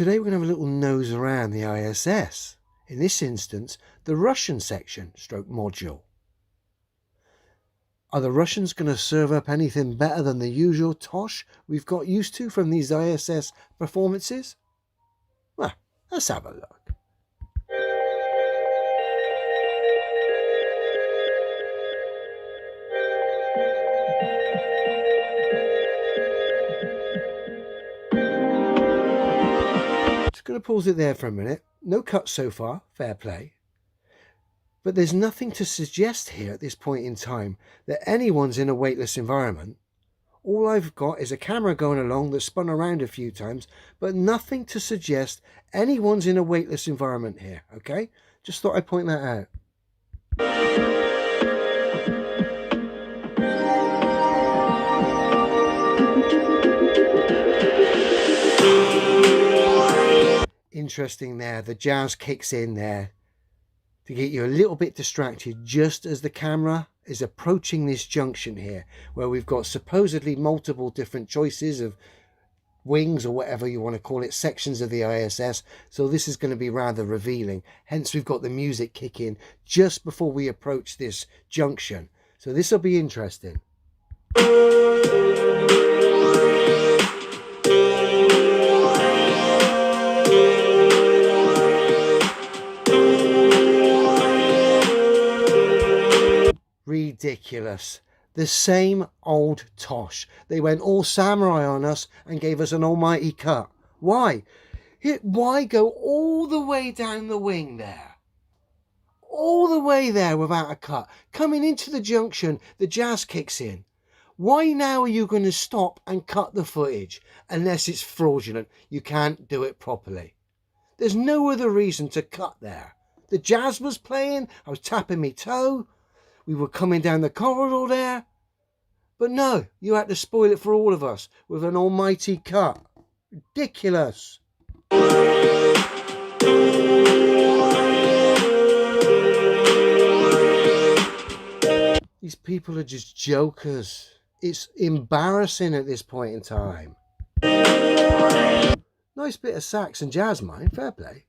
Today we're going to have a little nose around the ISS. In this instance, the Russian section stroke module. Are the Russians going to serve up anything better than the usual tosh we've got used to from these ISS performances? Well, let's have a look. Just going to pause it there for a minute. No cuts so far, fair play. But there's nothing to suggest here at this point in time that anyone's in a weightless environment. All I've got is a camera going along that spun around a few times, but nothing to suggest anyone's in a weightless environment here, okay? Just thought I'd point that out. Interesting there, the jazz kicks in there to get you a little bit distracted just as the camera is approaching this junction here where we've got supposedly multiple different choices of wings or whatever you want to call it, sections of the ISS. So this is going to be rather revealing. Hence we've got the music kick in just before we approach this junction. So this will be interesting. Ridiculous. The same old tosh. They went all samurai on us and gave us an almighty cut. Why? Why go all the way down the wing there? All the way there without a cut. Coming into the junction, the jazz kicks in. Why now are you going to stop and cut the footage? Unless it's fraudulent. You can't do it properly. There's no other reason to cut there. The jazz was playing. I was tapping my toe. We were coming down the corridor there. But no, you had to spoil it for all of us with an almighty cut. Ridiculous. These people are just jokers. It's embarrassing at this point in time. Nice bit of sax and jazz, mine. Fair play.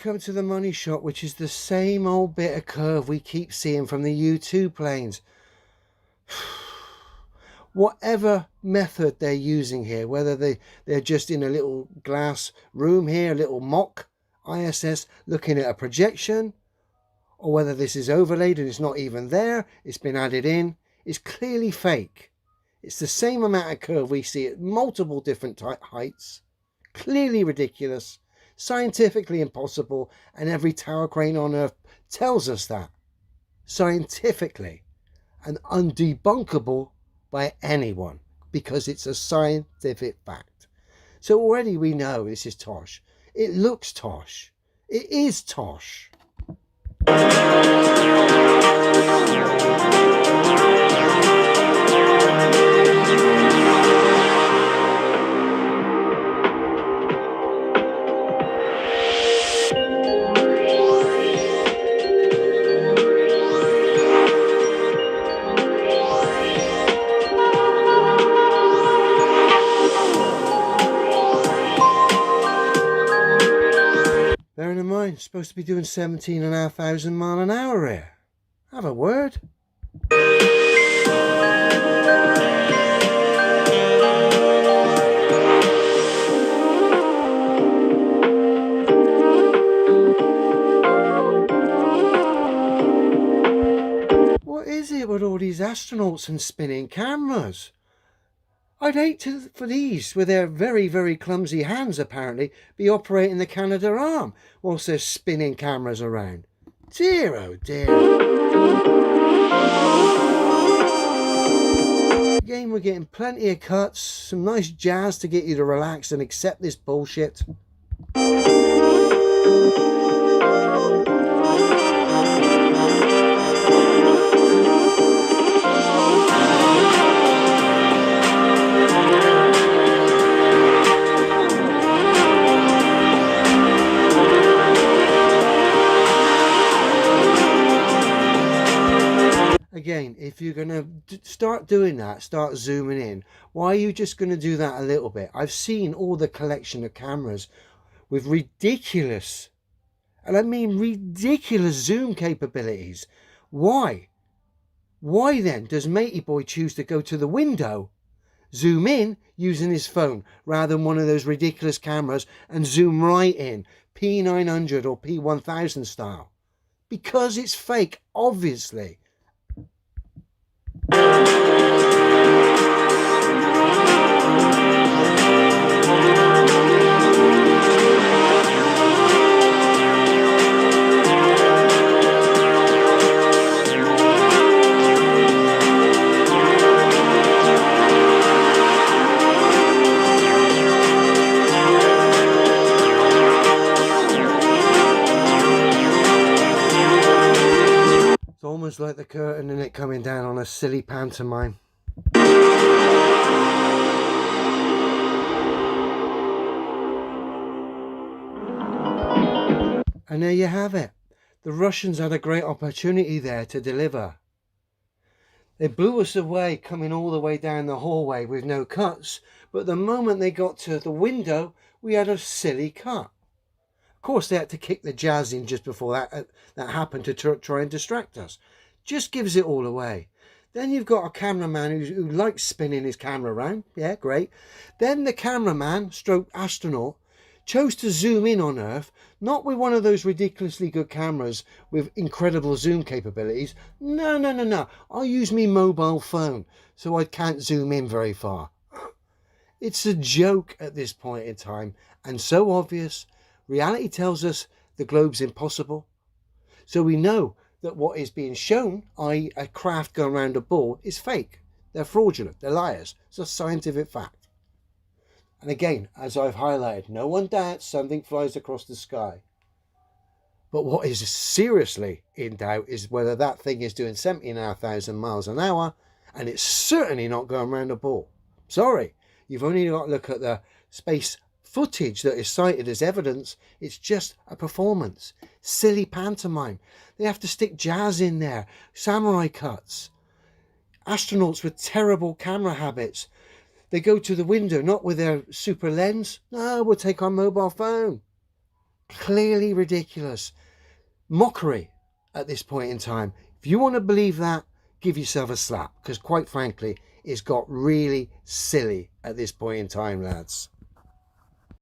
Come to the money shot, which is the same old bit of curve we keep seeing from the U2 planes. Whatever method they're using here, whether they're just in a little glass room here, a little mock ISS looking at a projection, or whether this is overlaid and it's not even there, it's been added in, it's clearly fake. It's the same amount of curve we see at multiple different heights. Clearly ridiculous. Scientifically impossible, and every tower crane on Earth tells us that. Scientifically, and undebunkable by anyone, because it's a scientific fact. So already we know this is tosh. It looks tosh. It is tosh. Bearing in mind, it's supposed to be doing 17,500 miles an hour here. Have a word. What is it with all these astronauts and spinning cameras? I'd hate for these, with their very, very clumsy hands apparently, be operating the Canadarm whilst they're spinning cameras around. Dear, oh dear. Again, we're getting plenty of cuts, some nice jazz to get you to relax and accept this bullshit. if you're going to start doing that, start zooming in, why are you just going to do that a little bit? I've seen all the collection of cameras with ridiculous, and I mean ridiculous zoom capabilities. Why? Why then does Matey Boy choose to go to the window, zoom in using his phone rather than one of those ridiculous cameras and zoom right in, P900 or P1000 style? Because it's fake, obviously. It's almost like the curtain and it coming down on a silly pantomime. And there you have it. The Russians had a great opportunity there to deliver. They blew us away coming all the way down the hallway with no cuts, but the moment they got to the window, we had a silly cut. Of course, they had to kick the jazz in just before that happened to try and distract us. Just gives it all away. Then you've got a cameraman who likes spinning his camera around. Yeah, great. Then the cameraman, stroke astronaut, chose to zoom in on Earth, not with one of those ridiculously good cameras with incredible zoom capabilities. No. I'll use me mobile phone, so I can't zoom in very far. It's a joke at this point in time, and so obvious. Reality tells us the globe's impossible. So we know that what is being shown, i.e. a craft going around a ball, is fake. They're fraudulent, they're liars. It's a scientific fact. And again, as I've highlighted, no one doubts something flies across the sky. But what is seriously in doubt is whether that thing is doing 79,000 miles an hour, and it's certainly not going around a ball. Sorry, you've only got to look at the space footage that is cited as evidence. It's just a performance. Silly pantomime. They have to stick jazz in there. Samurai cuts. Astronauts with terrible camera habits. They go to the window, not with their super lens. No, we'll take our mobile phone. Clearly ridiculous. Mockery at this point in time. If you want to believe that, give yourself a slap. Because quite frankly, it's got really silly at this point in time, lads.